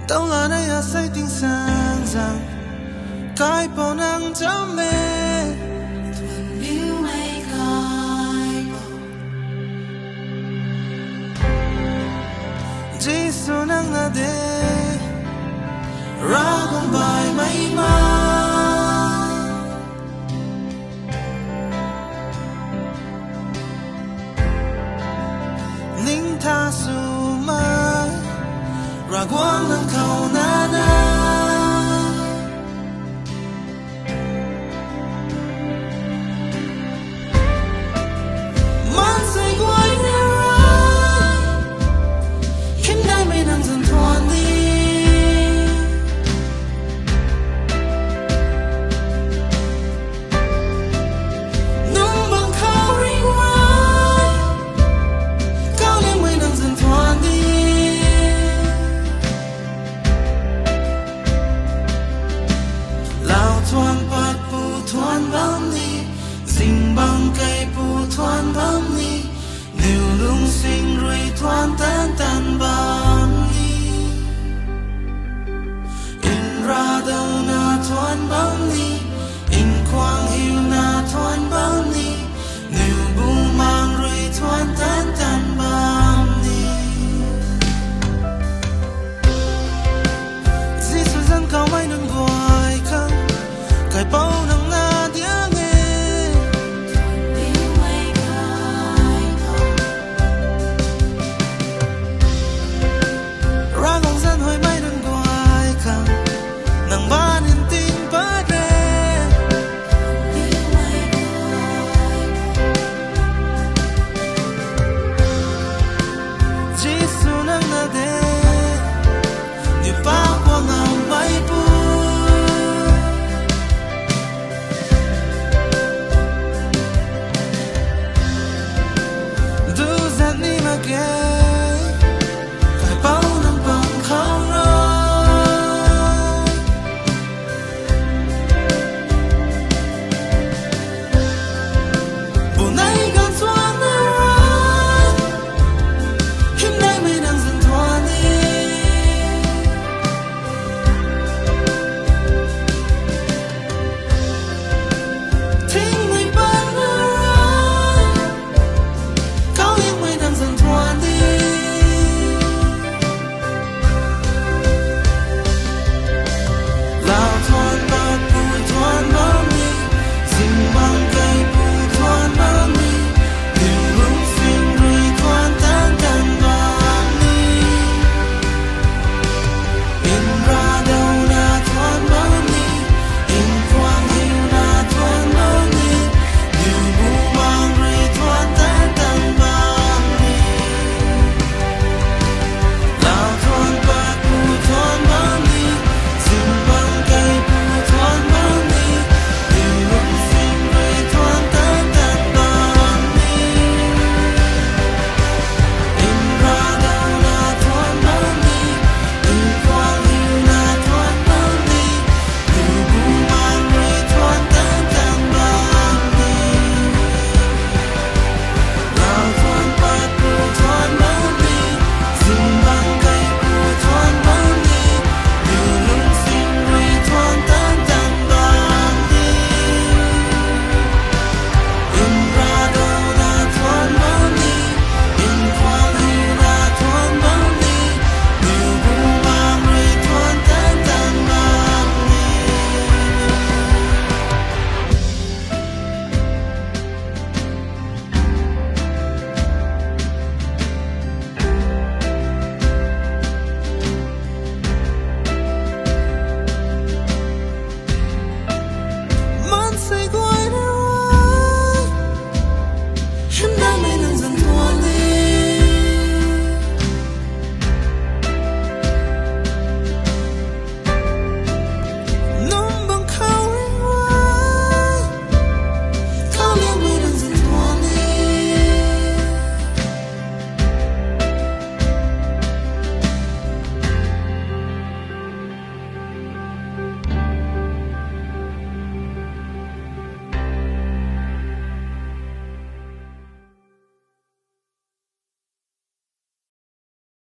当然那呀谁定山上，该不能证明。Jesus nang na de, ragon bay may ma. Ning ta su ma, ragon nang kau na na. Man say guai na ra, kim dai mai nang zan thuan đi. Nung bang khao ring rai, cao lên mai nang zan thuan đi. Lao thuan pat pu thuan bam ni, sing bang kai pu thuan bam ni, niu lung sing rui thuan tan tan bam ni. In ra đâu na thuan bam ni, in quang hiu na thuan bam ni, niu bu mang rui thuan tan tan bam ni. Jesus dân cao mai nâng gọi khăng, cái bao nâng na tiếng nghe. Ra ngong dân hồi mai nâng gọi khăng, nâng ba niềm tin bất rê. Jesus nâng na đê, như ba qua ngào bay bu. Do that name again.